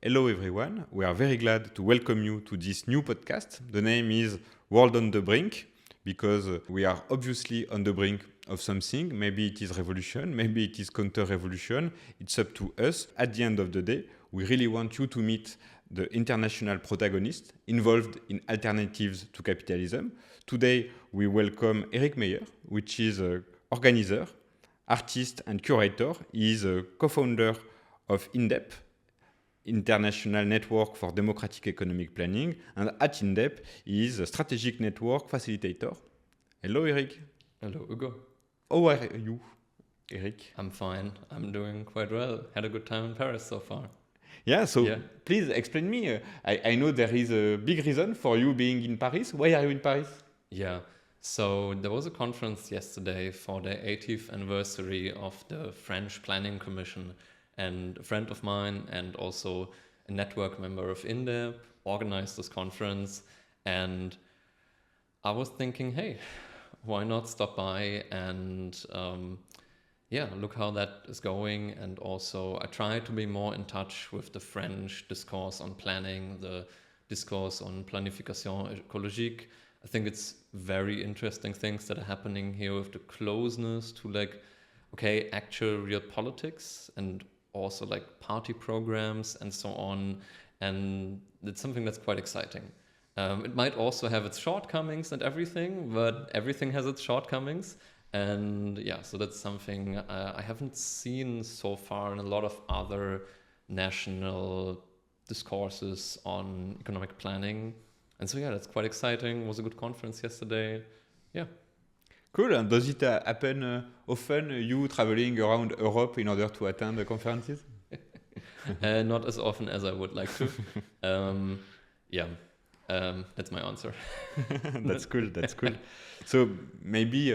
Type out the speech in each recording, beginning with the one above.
Hello everyone, we are very glad to welcome you to this new podcast. The name is World on the Brink because we are obviously on the brink of something. Maybe it is revolution, maybe it is counter-revolution. It's up to us. At the end of the day, we really want you to meet the international protagonists involved in alternatives to capitalism. Today, we welcome Eric Meyer, which is an organizer, artist and curator. He is a co-founder of indep, International Network for Democratic Economic Planning, and at indep, he is a strategic network facilitator. Hello, Eric. Hello, Hugo. How are you, Eric? I'm fine. I'm doing quite well. Had a good time in Paris so far. Please explain me. I know there is a big reason for you being in Paris. Why are you in Paris? Yeah. So there was a conference yesterday for the 80th anniversary of the French Planning Commission. And a friend of mine and also a network member of indep organized this conference. And I was thinking, hey, why not stop by and look how that is going. And also I try to be more in touch with the French discourse on planning, the discourse on planification écologique. I think it's very interesting things that are happening here with the closeness to actual real politics and also party programs and so on. And it's something that's quite exciting. It might also have its shortcomings and everything, but everything has its shortcomings. And so that's something I haven't seen so far in a lot of other national discourses on economic planning. And so that's quite exciting. It was a good conference yesterday. Yeah. Cool. And does it happen often, you traveling around Europe in order to attend the conferences? Not as often as I would like to. That's my answer. That's cool. So maybe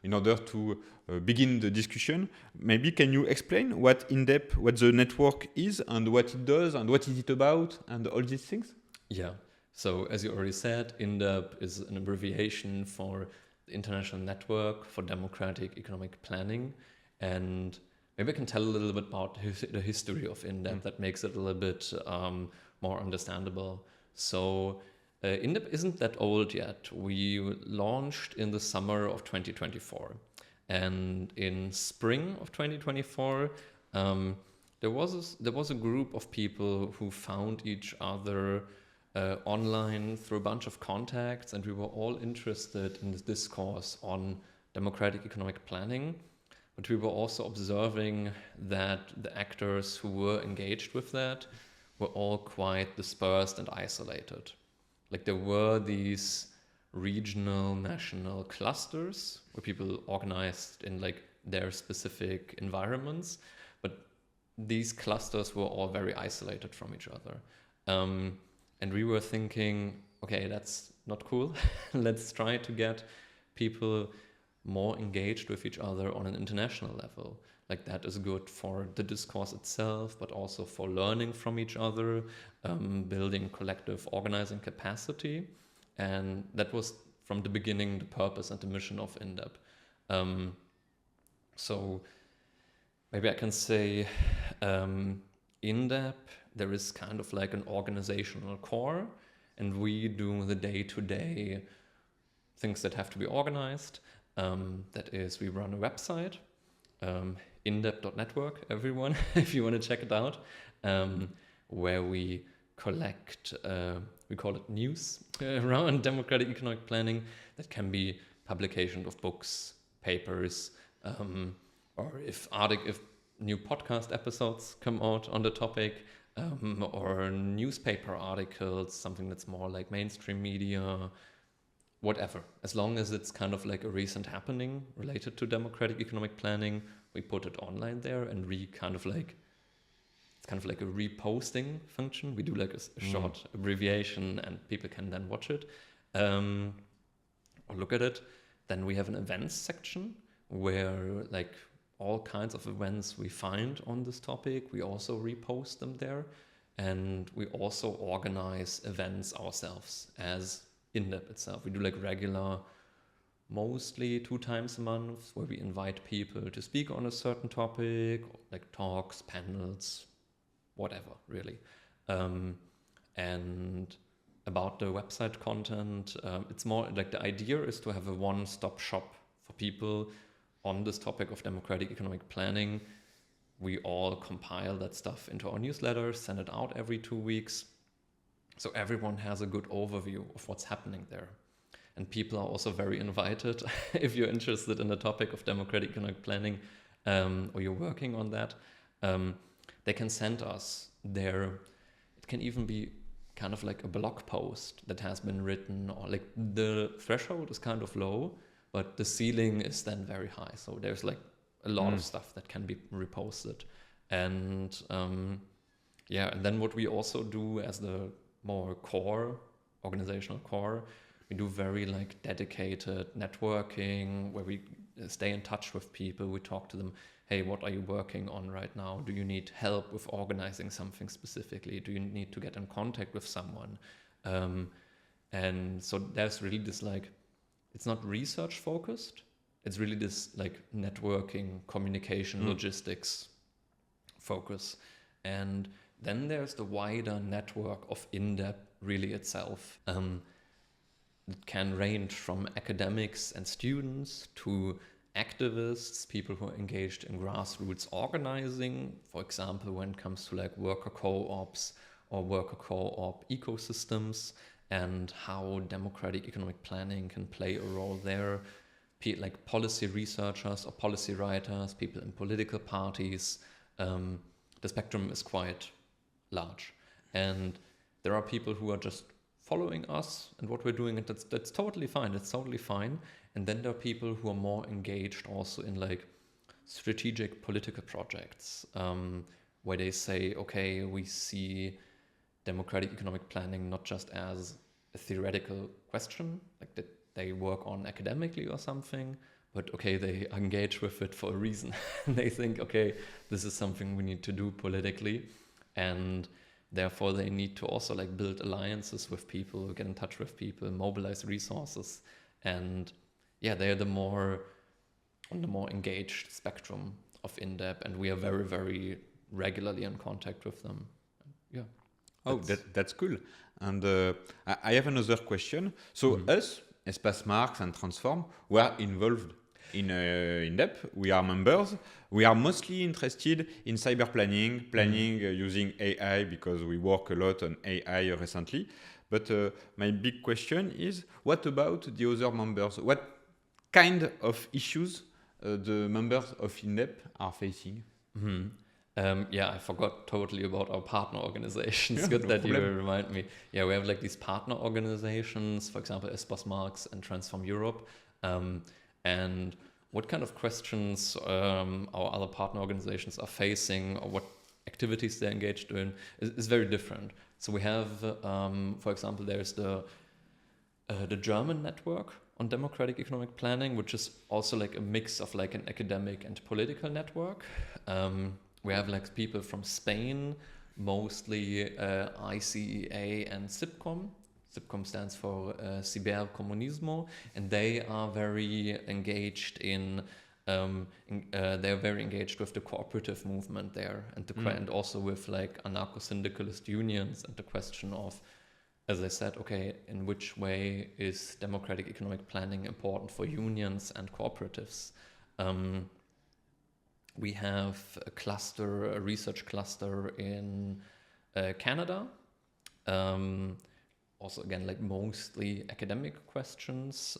in order to begin the discussion, maybe can you explain what the network is and what it does and what is it about and all these things? Yeah. So as you already said, indep is an abbreviation for the International Network for Democratic Economic Planning. And maybe I can tell a little bit about the history of indep that makes it a little bit more understandable. So indep isn't that old yet. We launched in the summer of 2024. And in spring of 2024, there was a group of people who found each other online through a bunch of contacts, and we were all interested in this discourse on democratic economic planning. But we were also observing that the actors who were engaged with that were all quite dispersed and isolated. There were these regional, national clusters where people organized in their specific environments, but these clusters were all very isolated from each other. And we were thinking, okay, that's not cool. Let's try to get people more engaged with each other on an international level. That is good for the discourse itself, but also for learning from each other, building collective organizing capacity. And that was from the beginning the purpose and the mission of indep. So maybe I can say indep, there is kind of an organizational core, and we do the day-to-day things that have to be organized. That is, we run a website, indep.network, everyone, if you want to check it out, where we collect, we call it news around democratic economic planning. That can be publication of books, papers, or if new podcast episodes come out on the topic, or newspaper articles, something that's more mainstream media, whatever. As long as it's kind of a recent happening related to democratic economic planning, we put it online there, and it's kind of like a reposting function. We do a short abbreviation, and people can then watch it or look at it. Then we have an events section where all kinds of events we find on this topic, we also repost them there. And we also organize events ourselves as indep itself. We do regular, mostly 2 times a month, where we invite people to speak on a certain topic, talks, panels, whatever, really. And about the website content, it's more like the idea is to have a one-stop shop for people on this topic of democratic economic planning. We all compile that stuff into our newsletter, send it out every 2 weeks, so everyone has a good overview of what's happening there. And people are also very invited if you're interested in the topic of democratic economic planning, or you're working on that. They can send us their, it can even be kind of like a blog post that has been written, or like the threshold is kind of low, but the ceiling is then very high. So there's like a lot of stuff that can be reposted. And and then what we also do as the more core, organizational core, we do very like dedicated networking where we stay in touch with people. We talk to them. Hey, what are you working on right now? Do you need help with organizing something specifically? Do you need to get in contact with someone? And so there's really this like, it's not research focused. It's really this like networking, communication, logistics focus. And then there's the wider network of indep really itself. It can range from academics and students to activists, people who are engaged in grassroots organizing, for example, when it comes to like worker co-ops or worker co-op ecosystems and how democratic economic planning can play a role there. Like policy researchers or policy writers, people in political parties. The spectrum is quite large. And there are people who are just following us and what we're doing, and that's totally fine. It's totally fine. And then there are people who are more engaged also in like strategic political projects, where they say, okay, we see democratic economic planning not just as a theoretical question, like that they work on academically or something, but okay, they engage with it for a reason. They think, okay, this is something we need to do politically, and therefore they need to also like build alliances with people, get in touch with people, mobilize resources. And yeah, they're on the more engaged spectrum of indep, and we are very, very regularly in contact with them. Yeah. Oh, that's cool. And I have another question. So us, Espaces Marx and Transform, we are involved in indep. We are members. We are mostly interested in cyber planning using AI, because we work a lot on AI recently. But my big question is, what about the other members? What kind of issues the members of indep are facing? I forgot totally about our partner organizations. Yeah, Good no that problem. you remind me. Yeah, we have like these partner organizations, for example, Espaces Marx and Transform Europe. And what kind of questions our other partner organizations are facing, or what activities they're engaged in, is very different. So we have, for example, there's the German network on democratic economic planning, which is also like a mix of like an academic and political network. We have like people from Spain, mostly ICEA and CIPCOM. CIPCOM stands for Cybercomunismo, and they are very engaged they're very engaged with the cooperative movement there, and and also with like anarcho-syndicalist unions, and the question of, as I said, okay, in which way is democratic economic planning important for unions and cooperatives? We have a research cluster in Canada. Also, again, like mostly academic questions.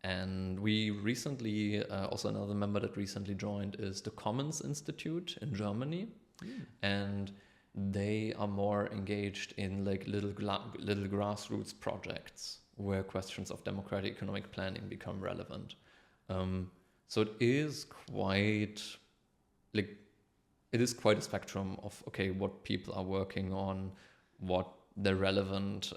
And we recently, also another member that recently joined is the Commons Institute in Germany. And they are more engaged in like little grassroots projects where questions of democratic economic planning become relevant. So it is quite a spectrum of, okay, what people are working on, what they're relevant,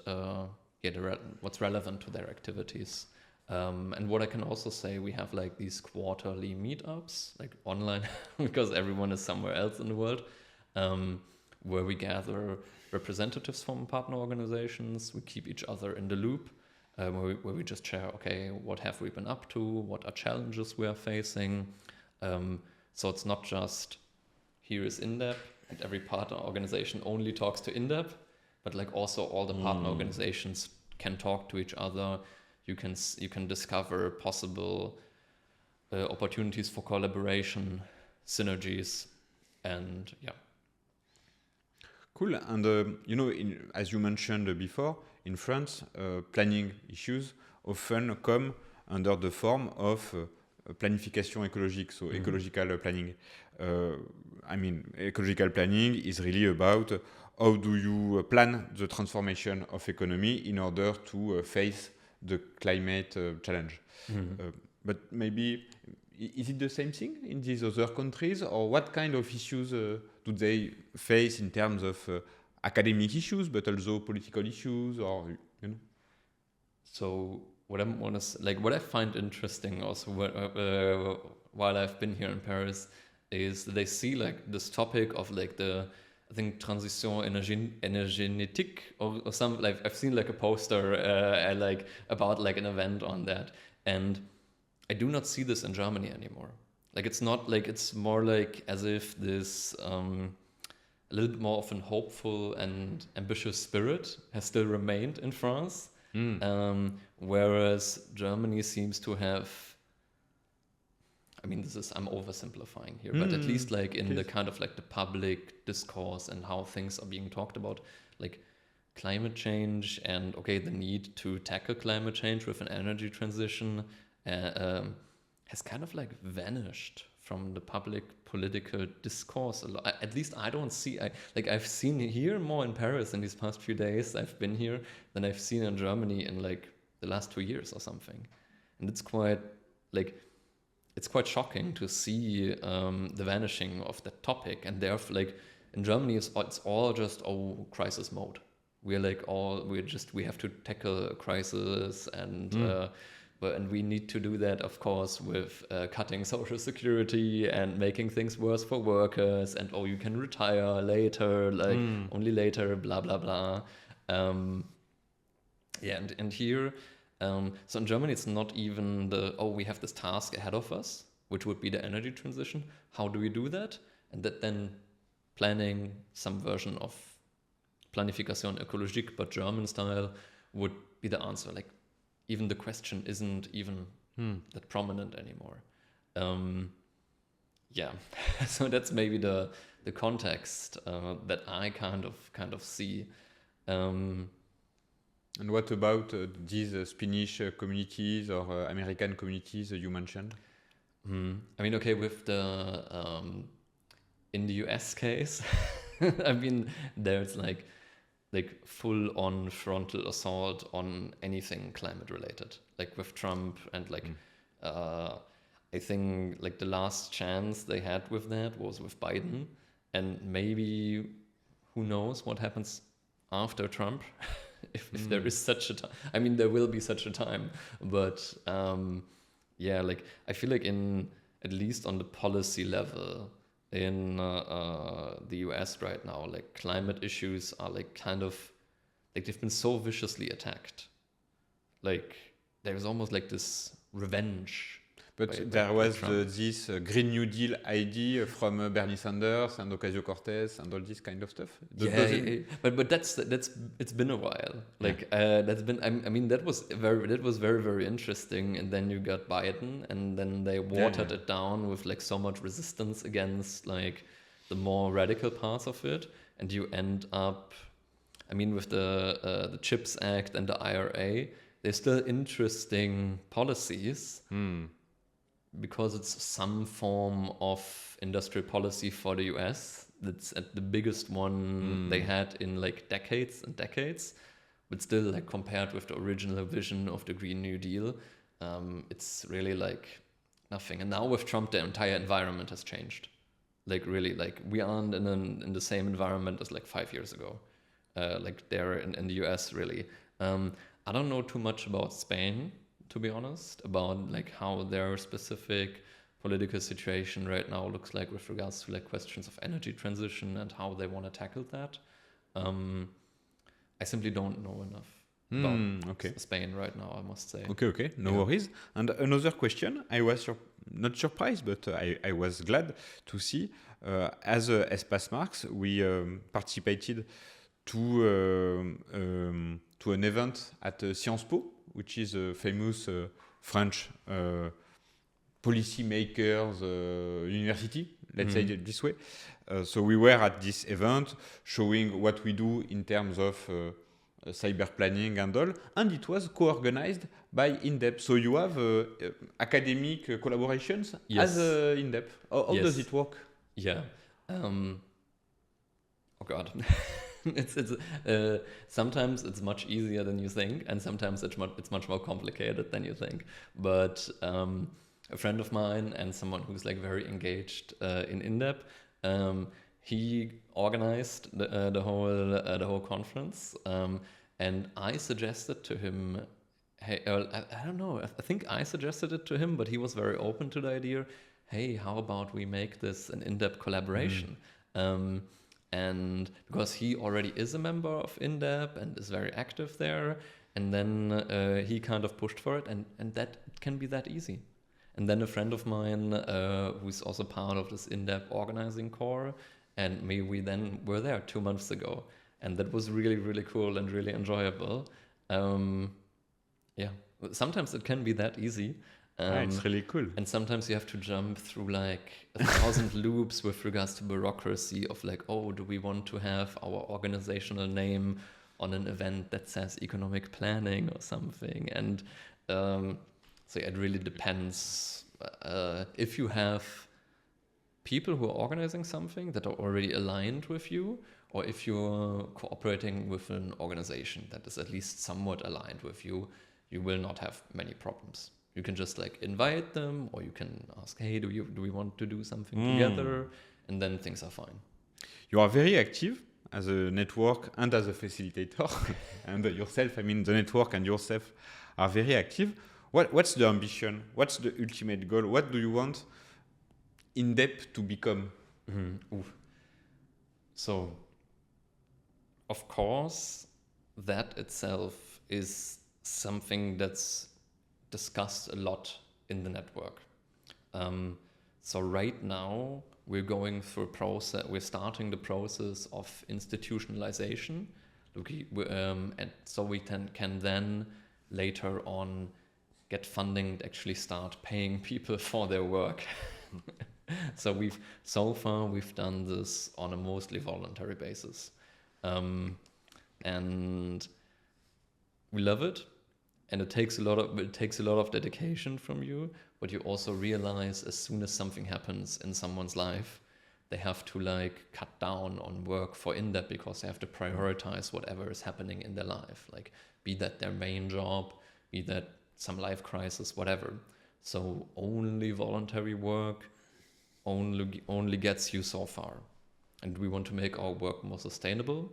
what's relevant to their activities. And what I can also say, we have like these quarterly meetups, like online, because everyone is somewhere else in the world, where we gather representatives from partner organizations. We keep each other in the loop, where we just share, okay, what have we been up to? What are challenges we are facing? So it's not just, here is indep, and every partner organization only talks to indep, but like also all the partner organizations can talk to each other. You can discover possible opportunities for collaboration, synergies, and yeah. Cool. And as you mentioned before, in France, planning issues often come under the form of planification écologique, so ecological planning. Ecological planning is really about how do you plan the transformation of economy in order to face the climate challenge. But maybe, is it the same thing in these other countries, or what kind of issues do they face in terms of academic issues, but also political issues, or So what I find interesting also while I've been here in Paris is that they see like this topic of like I think transition énergétique or some, like I've seen like a poster about like an event on that, and I do not see this in Germany anymore. Like it's not like, it's more like as if this a little bit more of an hopeful and ambitious spirit has still remained in France. Whereas Germany seems to have, I'm oversimplifying here, but at least like in the kind of like the public discourse and how things are being talked about, like climate change and the need to tackle climate change with an energy transition has kind of like vanished from the public political discourse a lot. At least I don't see, I've seen here more in Paris in these past few days I've been here than I've seen in Germany in like the last 2 years or something. And it's quite shocking to see the vanishing of that topic. And therefore, like in Germany, it's all just crisis mode. We have to tackle a crisis, and and we need to do that, of course, with cutting social security and making things worse for workers. And you can retire later, only later, blah blah blah. And here. So in Germany, it's not even we have this task ahead of us, which would be the energy transition. How do we do that? And that then planning some version of Planification écologique, but German style, would be the answer. Like even the question isn't even that prominent anymore. So that's maybe the context that I kind of see. And what about these Spanish communities or American communities you mentioned? With the in the US case, there's like full-on frontal assault on anything climate related, like with Trump, and I think like the last chance they had with that was with Biden, and maybe who knows what happens after Trump. If there is such a time. There will be such a time, but I feel like at least on the policy level in the US right now, like climate issues are like kind of like they've been so viciously attacked. Like there's almost like this revenge. But there was this Green New Deal idea from Bernie Sanders and Ocasio-Cortez and all this kind of stuff. But that's it's been a while. That's been. That was very very interesting. And then you got Biden, and then they watered it down with like so much resistance against like the more radical parts of it, and you end up, with the CHIPS Act and the IRA. They're still interesting policies. Because it's some form of industrial policy for the US. That's at the biggest one they had in like decades and decades, but still like compared with the original vision of the Green New Deal, it's really like nothing. And now with Trump, the entire environment has changed. Like really, like we aren't in the same environment as like 5 years ago. Like there in the US, really. I don't know too much about Spain, to be honest, about like how their specific political situation right now looks like with regards to like questions of energy transition and how they want to tackle that. I simply don't know enough. about Okay. Spain right now, I must say. Okay. No worries. And another question, I was not surprised, but I was glad to see, as Espaces Marx, we participated to an event at Sciences Po, which is a famous French policy makers university, let's say it this way. So we were at this event showing what we do in terms of cyber planning and all, and it was co-organized by indep. So you have academic collaborations as indep. How does it work? Yeah. Oh God. it's sometimes it's much easier than you think, and sometimes it's much more complicated than you think. But a friend of mine and someone who's like very engaged in indep, he organized the whole conference, and I suggested to him, hey, I don't know, I think I suggested it to him, but he was very open to the idea. Hey, how about we make this an indep collaboration? And because he already is a member of indep and is very active there, and then he kind of pushed for it, and that it can be that easy. And then a friend of mine who's also part of this indep organizing core, and me, we then were there 2 months ago, and that was really, really cool and really enjoyable. Sometimes it can be that easy. It's really cool. And sometimes you have to jump through like 1,000 loops with regards to bureaucracy of like, oh, do we want to have our organizational name on an event that says economic planning or something? And so it really depends. If you have people who are organizing something that are already aligned with you, or if you're cooperating with an organization that is at least somewhat aligned with you, you will not have many problems. You can just like invite them, or you can ask, hey, do we want to do something together? And then things are fine. You are very active as a network and as a facilitator. And yourself, I mean, the network and yourself are very active. What's the ambition? What's the ultimate goal? What do you want indep to become? So, of course, that itself is something that's discussed a lot in the network. So right now we're going through a process. We're starting the process of institutionalization, and so we can then later on get funding to actually start paying people for their work. So far we've done this on a mostly voluntary basis, and we love it. And it takes a lot of dedication from you, but you also realize as soon as something happens in someone's life, they have to like cut down on work for indep because they have to prioritize whatever is happening in their life, like be that their main job, be that some life crisis, whatever. So only voluntary work only gets you so far, and we want to make our work more sustainable.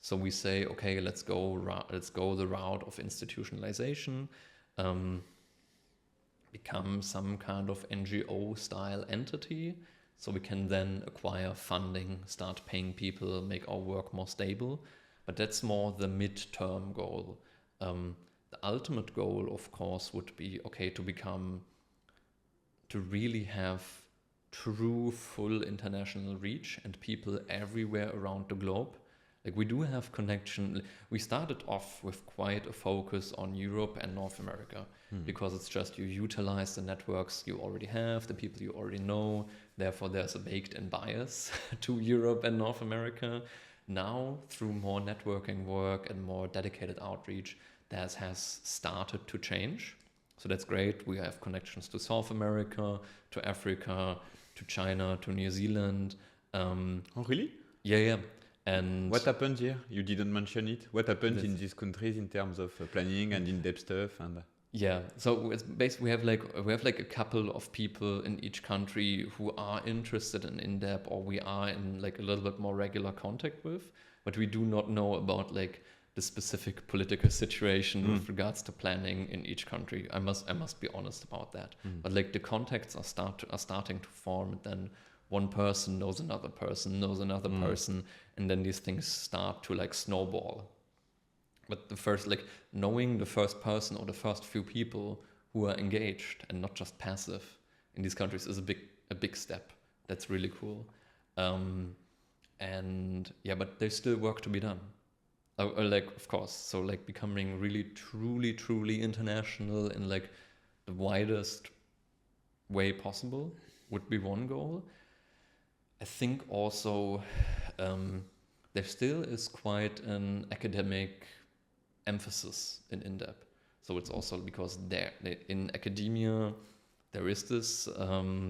So we say, okay, let's go the route of institutionalization, become some kind of NGO style entity, so we can then acquire funding, start paying people, make our work more stable. But that's more the mid-term goal. The ultimate goal, of course, would be, okay, to really have true full international reach and people everywhere around the globe. Like we do have connection. We started off with quite a focus on Europe and North America because it's just you utilize the networks you already have, the people you already know. Therefore, there's a baked-in bias to Europe and North America. Now, through more networking work and more dedicated outreach, that has started to change. So that's great. We have connections to South America, to Africa, to China, to New Zealand. Oh, really? Yeah. And what happened here? You didn't mention it. What happened in these countries in terms of planning and in-depth stuff? And so it's basically we have like a couple of people in each country who are interested in indep, or we are in like a little bit more regular contact with, but we do not know about like the specific political situation with regards to planning in each country. I must be honest about that. But like the contacts are starting to form, and then one person knows another person, and then these things start to like snowball. but the first, like knowing the first person or the first few people who are engaged and not just passive in these countries is a big step. That's really cool. And yeah, but there's still work to be done. Like, of course, so like becoming really truly international in like the widest way possible would be one goal. I think also there still is quite an academic emphasis in indep. So it's also because in academia there is this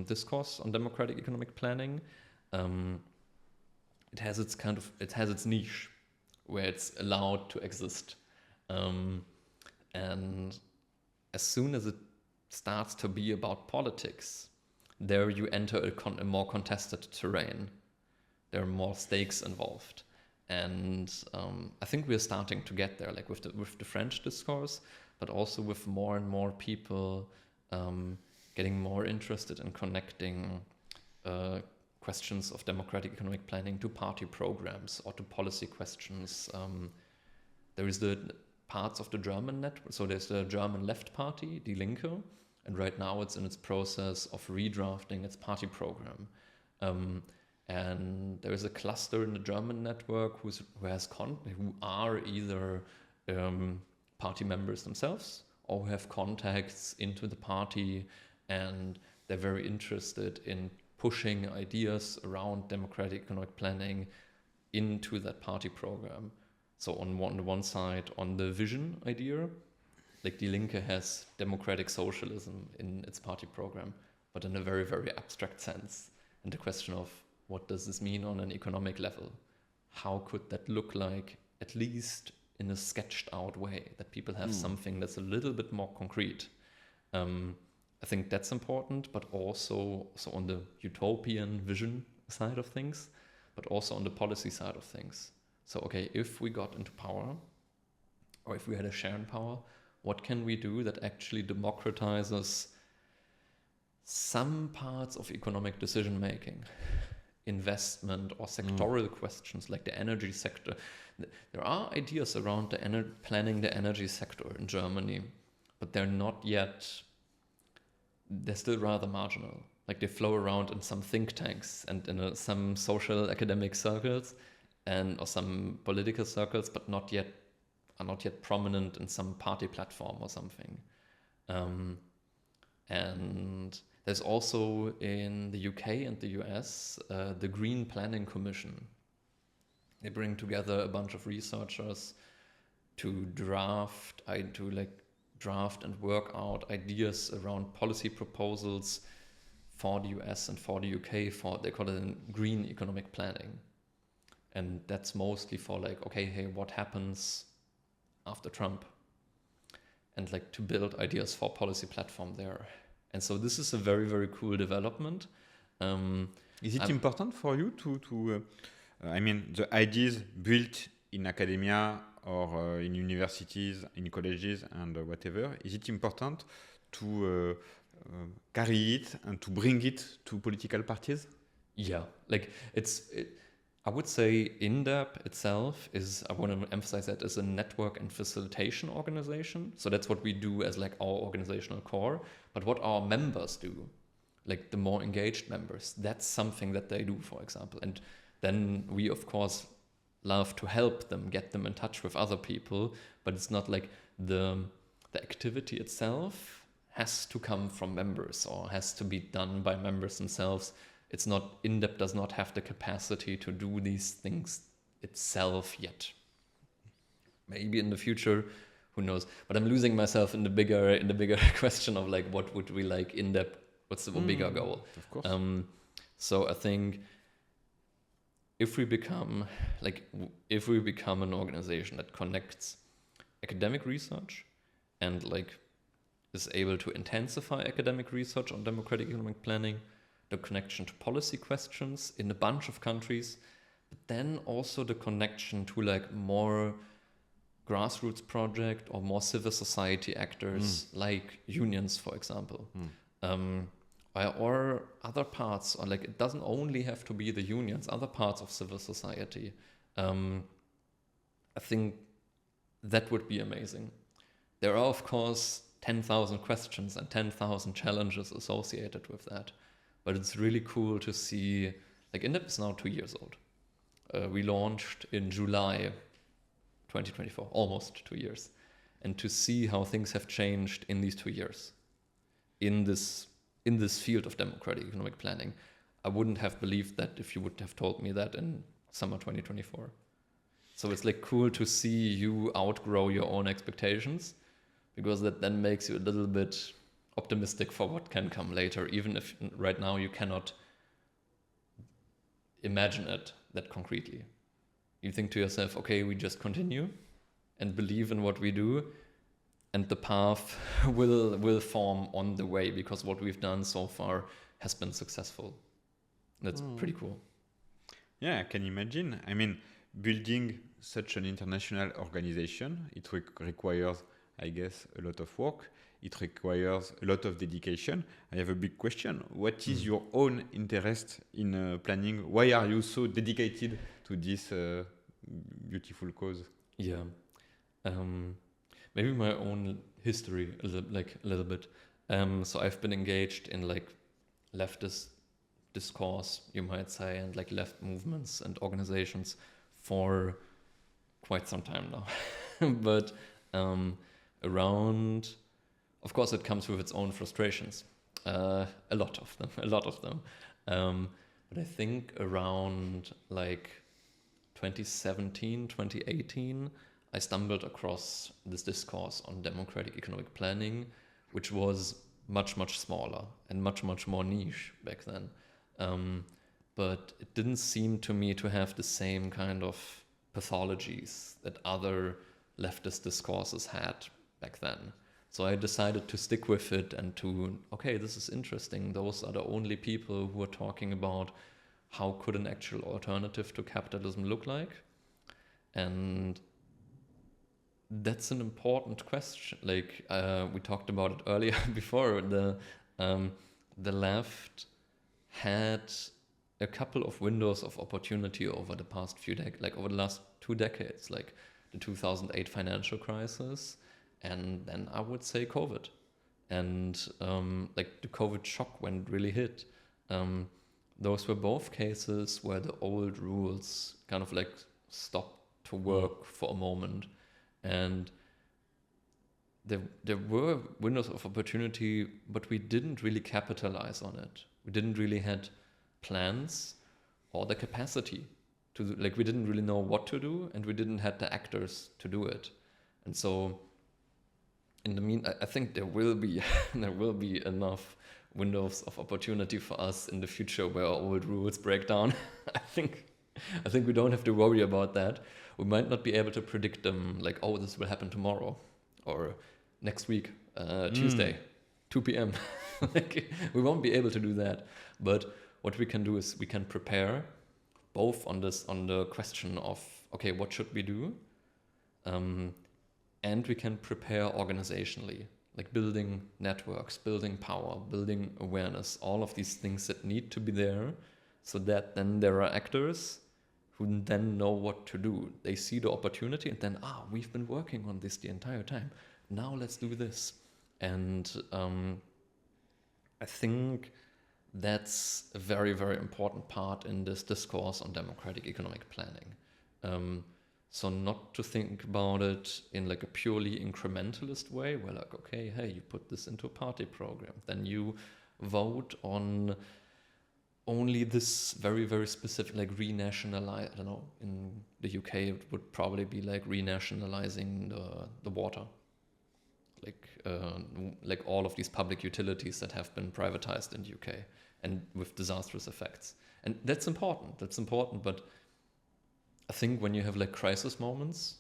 discourse on democratic economic planning. It has its niche where it's allowed to exist, and as soon as it starts to be about politics, there you enter a more contested terrain. There are more stakes involved, and I think we're starting to get there, like with the French discourse, but also with more and more people getting more interested in connecting questions of democratic economic planning to party programs or to policy questions. There is the parts of the German network. So there's the German left party, Die Linke, and right now it's in its process of redrafting its party program. And there is a cluster in the German network who are either party members themselves or who have contacts into the party, and they're very interested in pushing ideas around democratic economic planning into that party program. So on one side, on the vision idea, like Die Linke has democratic socialism in its party program, but in a very, very abstract sense. And the question of what does this mean on an economic level? How could that look like, at least in a sketched out way, that people have something that's a little bit more concrete? I think that's important, but also so on the utopian vision side of things, but also on the policy side of things. So, okay, if we got into power, or if we had a share in power, what can we do that actually democratizes some parts of economic decision making, investment or sectoral questions like the energy sector? There are ideas around planning the energy sector in Germany, but they're still rather marginal. Like they flow around in some think tanks and in some social academic circles or some political circles, but are not yet prominent in some party platform or something. And there's also in the UK and the US the Green Planning Commission. They bring together a bunch of researchers to draft and work out ideas around policy proposals for the US and for the UK they call it green economic planning. And that's mostly for like, okay, hey, what happens after Trump? And like to build ideas for policy platform there. And so this is a very, very cool development. Is it important for you to the ideas built in academia or in universities, in colleges and whatever, is it important to carry it and to bring it to political parties? Yeah, like I would say indep itself I want to emphasize that as a network and facilitation organization. So that's what we do as like our organizational core. But what our members do, like the more engaged members, that's something that they do, for example. And then we, of course, love to help them, get them in touch with other people, but it's not like the activity itself has to come from members or has to be done by members themselves. It's not, indep does not have the capacity to do these things itself yet. Maybe in the future, who knows? But I'm losing myself in the bigger question of like, what would we like indep? What's the bigger goal? Of course. So I think if we become an organization that connects academic research and like is able to intensify academic research on democratic economic planning, the connection to policy questions in a bunch of countries, but then also the connection to like more grassroots project or more civil society actors like unions, for example. Or other parts, or like it doesn't only have to be the unions, other parts of civil society. I think that would be amazing. There are, of course, 10,000 questions and 10,000 challenges associated with that. But it's really cool to see, like indep is now 2 years old. We launched in July 2024, almost 2 years. And to see how things have changed in these 2 years in this field of democratic economic planning. I wouldn't have believed that if you would have told me that in summer 2024. So it's like cool to see you outgrow your own expectations, because that then makes you a little bit optimistic for what can come later, even if right now you cannot imagine it that concretely. You think to yourself, okay, we just continue and believe in what we do, and the path will form on the way, because what we've done so far has been successful. That's pretty cool. Yeah, I can imagine. I mean, building such an international organization, it requires, I guess, a lot of work. It requires a lot of dedication. I have a big question. What is your own interest in planning? Why are you so dedicated to this beautiful cause? Yeah. Maybe my own history a little bit. So I've been engaged in like leftist discourse, you might say, and like left movements and organizations for quite some time now. But around, of course, it comes with its own frustrations. A lot of them. But I think around like 2017, 2018, I stumbled across this discourse on democratic economic planning, which was much, much smaller and much, much more niche back then. But it didn't seem to me to have the same kind of pathologies that other leftist discourses had back then. So I decided to stick with it and to, okay, this is interesting. Those are the only people who are talking about how could an actual alternative to capitalism look like. And that's an important question. Like we talked about it earlier before, the left had a couple of windows of opportunity over the past few decades, like over the last 2 decades, like the 2008 financial crisis, and then I would say COVID. And like the COVID shock when it really hit. Those were both cases where the old rules kind of like stopped to work for a moment. And there were windows of opportunity, but we didn't really capitalize on it. We didn't really had plans or the capacity to do, like we didn't really know what to do, and we didn't have the actors to do it. And so in the I think there will be enough windows of opportunity for us in the future where our old rules break down. I think we don't have to worry about that. We might not be able to predict them, like, oh, this will happen tomorrow or next week, Tuesday, 2 p.m. Like, we won't be able to do that. But what we can do is we can prepare both on the question of, okay, what should we do? And we can prepare organizationally, like building networks, building power, building awareness, all of these things that need to be there, so that then there are actors who then know what to do. They see the opportunity and then, we've been working on this the entire time. Now let's do this. And I think that's a very, very important part in this discourse on democratic economic planning. So not to think about it in like a purely incrementalist way, where like, okay, hey, you put this into a party program, then you vote on only this very, very specific, like renationalize, I don't know, in the UK it would probably be like renationalizing the water. Like all of these public utilities that have been privatized in the UK and with disastrous effects. And that's important, but I think when you have like crisis moments,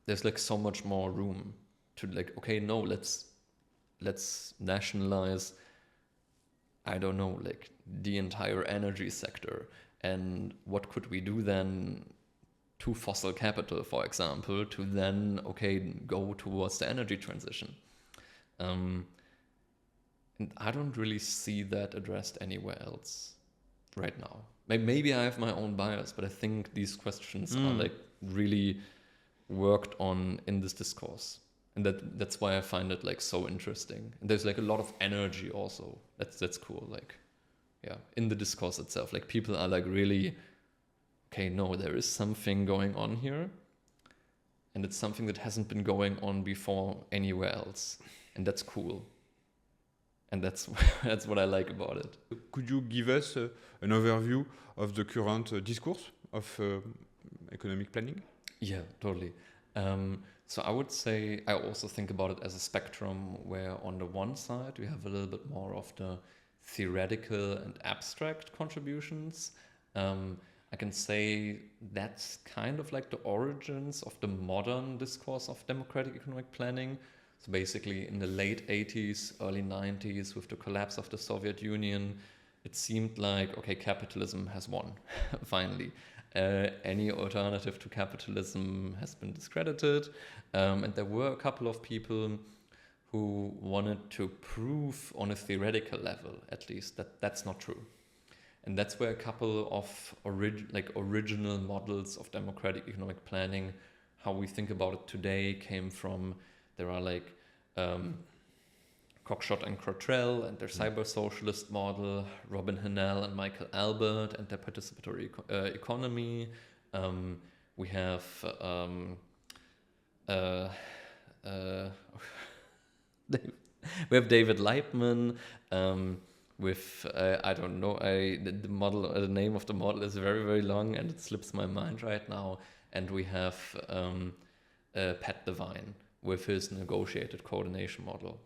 there's like so much more room to like, okay, no, let's nationalize, I don't know, like the entire energy sector. And what could we do then to fossil capital, for example, to then, okay, go towards the energy transition? And I don't really see that addressed anywhere else right now. Maybe I have my own bias, but I think these questions are like really worked on in this discourse. And that's why I find it like so interesting. And there's like a lot of energy also. That's cool. Like, yeah, in the discourse itself, like people are like really, okay, no, there is something going on here. And it's something that hasn't been going on before anywhere else. And that's cool. And that's what I like about it. Could you give us an overview of the current discourse of economic planning? Yeah, totally. So I would say I also think about it as a spectrum where on the one side we have a little bit more of the theoretical and abstract contributions. I can say that's kind of like the origins of the modern discourse of democratic economic planning. So basically in the late 80s, early 90s, with the collapse of the Soviet Union, it seemed like, okay, capitalism has won, finally. Any alternative to capitalism has been discredited. And there were a couple of people who wanted to prove on a theoretical level, at least, that that's not true. And that's where a couple of original models of democratic economic planning, how we think about it today, came from. There are like Cockshott and Cottrell and their cyber socialist model, Robin Hanel and Michael Albert and their participatory economy. We have we have David Leibman with I don't know, the model, the name of the model is very, very long and it slips my mind right now. And we have Pat Devine with his negotiated coordination model.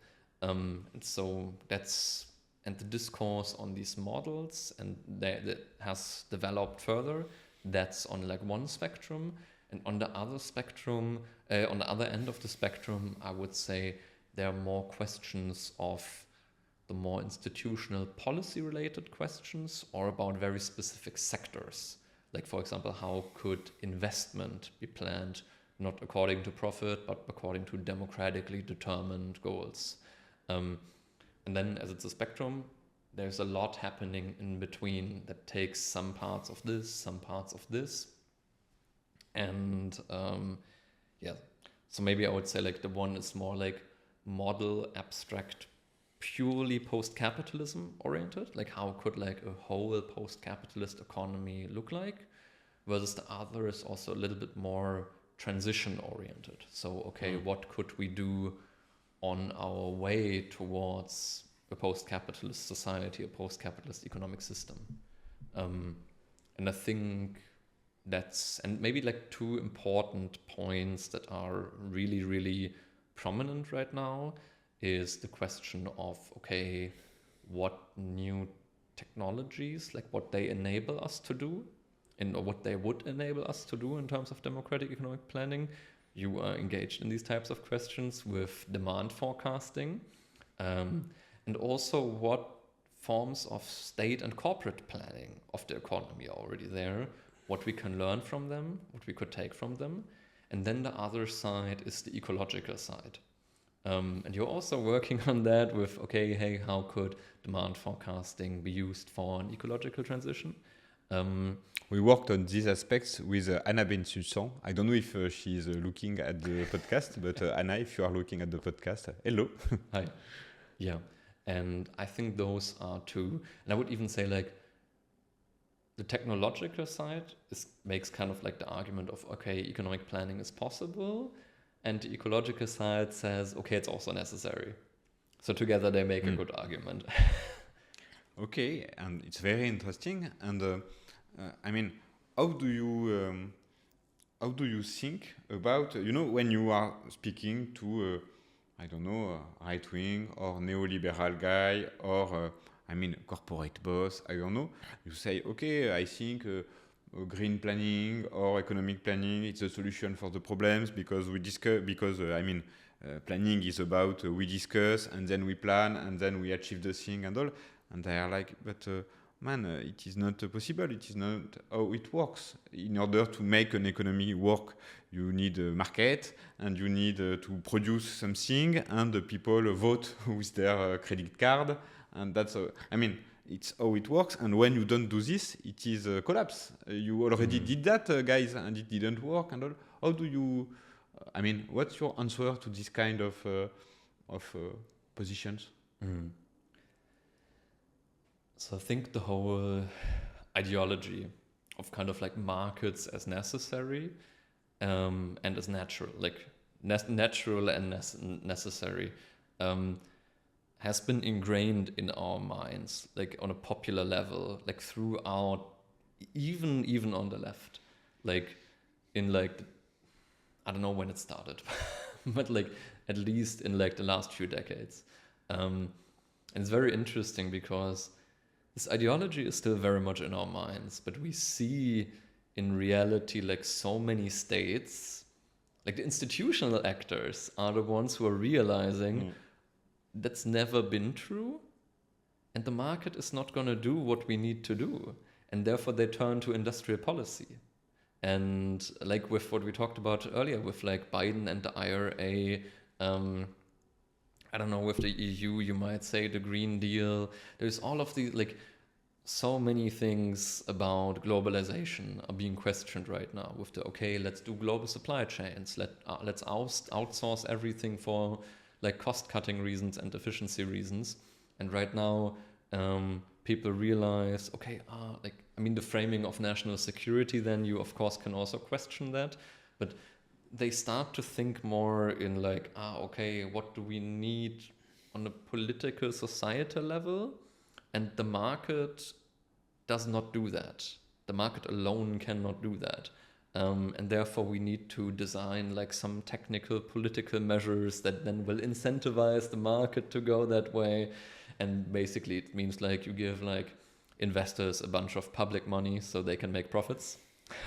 And so that's, and the discourse on these models and that has developed further, that's on like one spectrum. And on the other spectrum, on the other end of the spectrum, I would say there are more questions of the more institutional policy related questions or about very specific sectors. Like, for example, how could investment be planned not according to profit, but according to democratically determined goals? And then as it's a spectrum, there's a lot happening in between that takes some parts of this, some parts of this. And yeah, so maybe I would say like the one is more like model abstract, purely post-capitalism oriented, like how could like a whole post-capitalist economy look like, versus the other is also a little bit more transition oriented. So, okay, what could we do on our way towards a post-capitalist society, a post-capitalist economic system? And I think that's, and maybe like two important points that are really, really prominent right now is the question of, okay, what new technologies, like what they enable us to do, and or what they would enable us to do in terms of democratic economic planning. You are engaged in these types of questions with demand forecasting, and also what forms of state and corporate planning of the economy are already there, what we can learn from them, what we could take from them. And then the other side is the ecological side. And you're also working on that with, okay, hey, how could demand forecasting be used for an ecological transition? We worked on these aspects with Anna Bensussan. I don't know if she's looking at the podcast, but Anna, if you are looking at the podcast, hello. Hi. Yeah. And I think those are two. And I would even say like the technological side makes kind of like the argument of, okay, economic planning is possible. And the ecological side says, okay, it's also necessary. So together they make a good argument. Okay, and it's very interesting. And I mean, how do you think about, when you are speaking to, I don't know, a right-wing or neoliberal guy or, corporate boss, I don't know, you say, okay, I think green planning or economic planning, it's a solution for the problems because we discuss, planning is about we discuss and then we plan and then we achieve the thing and all. And they are like, but it is not possible. It is not how it works. In order to make an economy work, you need a market and you need to produce something and the people vote with their credit card. And that's, it's how it works. And when you don't do this, it is a collapse. You already did that, guys, and it didn't work. And all. I mean, what's your answer to this kind of positions? So I think the whole ideology of kind of like markets as necessary and as natural, like natural and necessary, has been ingrained in our minds, like on a popular level, like throughout, even on the left, like in like, I don't know when it started, but like at least in like the last few decades. And it's very interesting because this ideology is still very much in our minds, but we see in reality like so many states, like the institutional actors are the ones who are realizing that's never been true, and the market is not going to do what we need to do, and therefore they turn to industrial policy. And like with what we talked about earlier with like Biden and the IRA, I don't know, with the EU, you might say the Green Deal, there's all of these, like so many things about globalization are being questioned right now with the, okay, let's do global supply chains, let's outsource everything for like cost-cutting reasons and efficiency reasons. And right now, people realize, okay, like, I mean, the framing of national security, then you, of course, can also question that. But they start to think more in like, okay, what do we need on a political, societal level? And the market does not do that. The market alone cannot do that. And therefore we need to design like some technical political measures that then will incentivize the market to go that way. And basically it means like you give like investors a bunch of public money so they can make profits.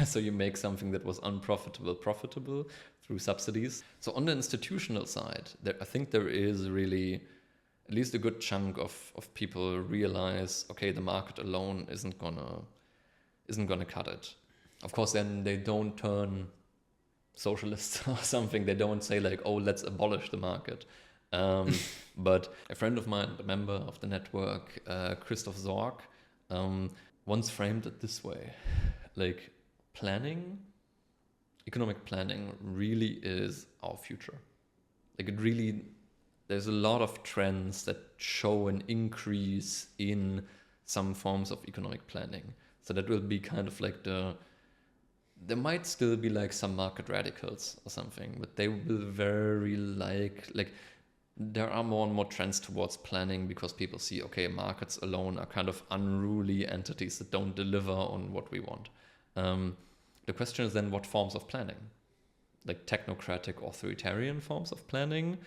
So you make something that was unprofitable profitable through subsidies. So on the institutional side, I think there is really at least a good chunk of people realize, okay, the market alone isn't gonna cut it. Of course, then they don't turn socialists or something. They don't say like, oh, let's abolish the market. But a friend of mine, a member of the network, Christoph Sorg, once framed it this way: like economic planning really is our future. Like it really, there's a lot of trends that show an increase in some forms of economic planning. So that will be kind of like there might still be like some market radicals or something, but they will very like there are more and more trends towards planning because people see, okay, markets alone are kind of unruly entities that don't deliver on what we want. The question is then what forms of planning? Like technocratic authoritarian forms of planning,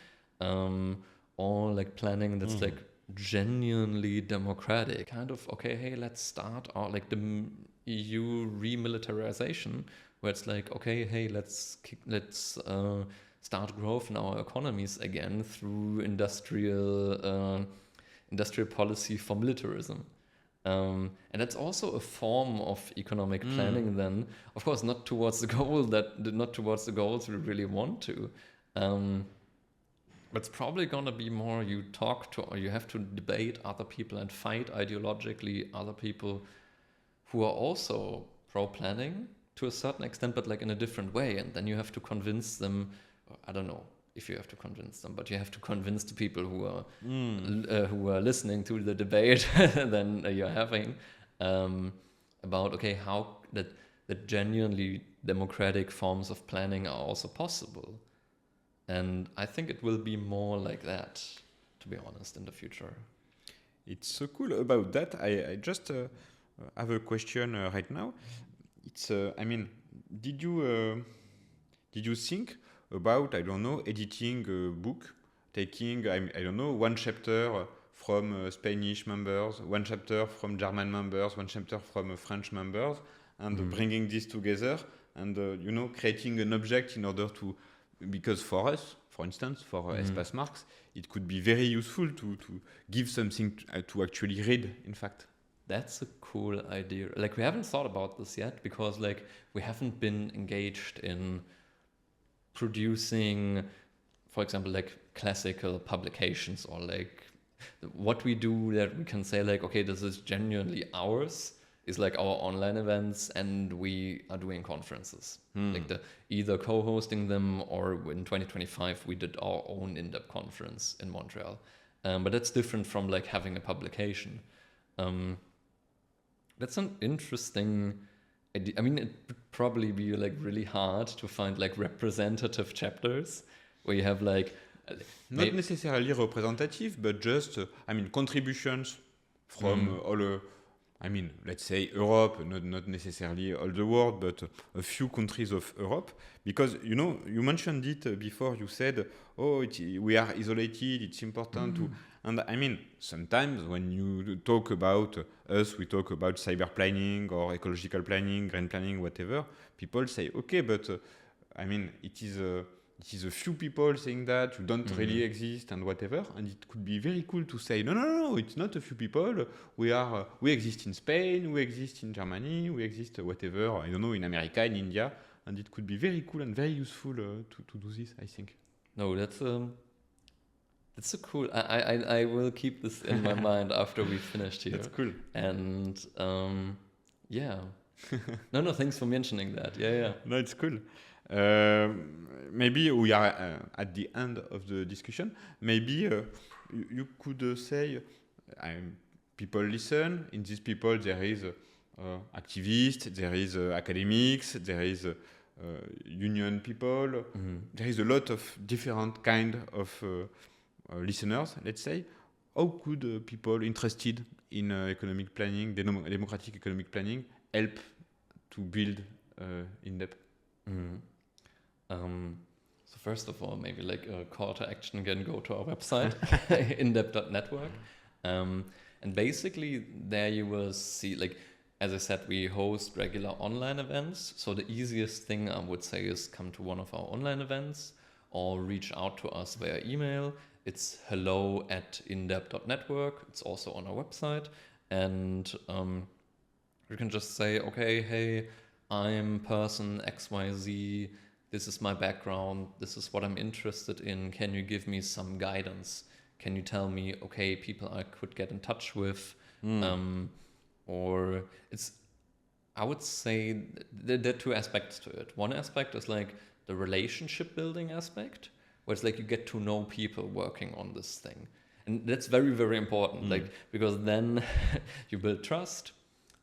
or like planning that's like genuinely democratic, kind of, okay, hey, let's start, or like the EU remilitarization, where it's like, okay, hey, let's start growth in our economies again through industrial policy for militarism. And that's also a form of economic planning then, of course, not towards the goals we really want to. But it's probably going to be more you talk to, or you have to debate other people and fight ideologically other people who are also pro-planning to a certain extent, but like in a different way. And then you have to convince them, I don't know if you have to convince them, but you have to convince the people who are listening to the debate then you're having about, okay, how that genuinely democratic forms of planning are also possible. And I think it will be more like that, to be honest, in the future. It's so cool about that. I just have a question right now. It's I mean, did you think about, I don't know, editing a book, taking I don't know, one chapter from Spanish members, one chapter from German members, one chapter from French members, and bringing this together and creating an object in order to. Because for us, for instance, for Espaces Marx, it could be very useful to give something to actually read, in fact. That's a cool idea. Like, we haven't thought about this yet because, like, we haven't been engaged in producing, for example, like classical publications or like what we do that we can say like, okay, this is genuinely ours is like our online events, and we are doing conferences, like either co-hosting them, or in 2025 we did our own indep conference in Montreal. But that's different from like having a publication. That's an interesting idea. I mean, it would probably be like really hard to find like representative chapters where you have like not necessarily representative, but just contributions from all. Let's say Europe, not necessarily all the world, but a few countries of Europe. Because, you mentioned it before, you said, we are isolated, it's important to... And sometimes when you talk about us, we talk about cyber planning or ecological planning, green planning, whatever, people say, okay, but it is a few people saying that you don't really exist and whatever, and it could be very cool to say no, it's not a few people. We exist in Spain, we exist in Germany, we exist whatever, I don't know, in America, in India, and it could be very cool and very useful to do this, I think. No, that's so cool. I will keep this in my mind after we finished here. That's cool. And yeah. No, thanks for mentioning that. Yeah. No, it's cool. Maybe we are at the end of the discussion. Maybe you could say, people listen. In these people, there is activists, there is academics, there is union people. There is a lot of different kind of listeners, let's say. How could people interested in economic planning, democratic economic planning, help to build indep? So first of all, maybe like a call to action again, go to our website, indep.network. And basically there you will see, like, as I said, we host regular online events. So the easiest thing I would say is come to one of our online events or reach out to us via email. It's hello@indep.network. It's also on our website. And you can just say, okay, hey, I'm person XYZ. This is my background. This is what I'm interested in. Can you give me some guidance? Can you tell me, okay, people I could get in touch with? Or I would say there are two aspects to it. One aspect is like the relationship building aspect, where it's like you get to know people working on this thing. And that's very, very important, like, because then you build trust.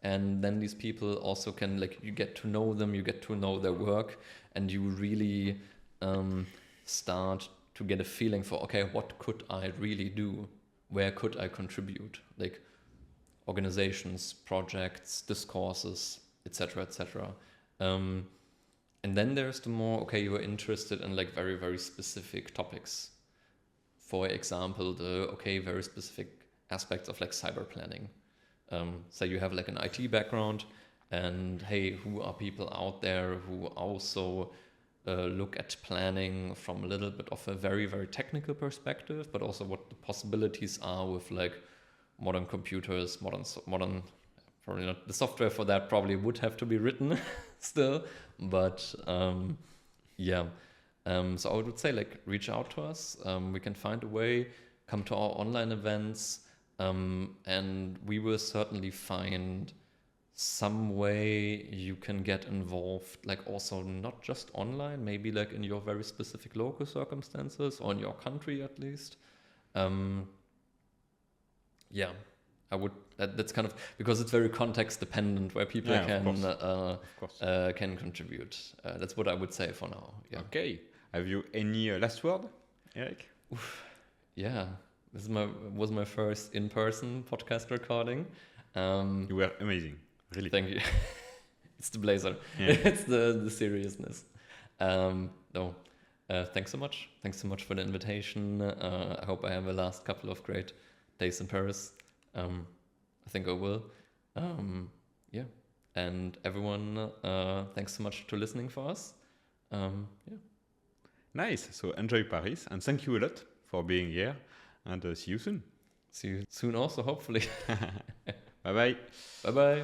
And then these people also can, like, you get to know them, you get to know their work, and you really start to get a feeling for, okay, what could I really do? Where could I contribute? Like organizations, projects, discourses, etc., etc. And then there's the more, okay, you are interested in like very, very specific topics. For example, very specific aspects of like cyber planning. So you have like an IT background, and hey, who are people out there who also look at planning from a little bit of a very, very technical perspective, but also what the possibilities are with like modern computers, modern, probably not the software for that probably would have to be written still, but so I would say like reach out to us. We can find a way, come to our online events. And we will certainly find some way you can get involved, like also not just online, maybe like in your very specific local circumstances or in your country at least. That's kind of, because it's very context dependent where people can contribute. That's what I would say for now. Yeah. Okay. Have you any last word, Eric? Yeah. This was my first in-person podcast recording. You were amazing, really. Thank you. It's the blazer. Yeah. It's the seriousness. Thanks so much. Thanks so much for the invitation. I hope I have a last couple of great days in Paris. I think I will. And everyone, thanks so much to listening for us. Nice. So enjoy Paris, and thank you a lot for being here. And see you soon. See you soon also, hopefully. Bye-bye. Bye-bye.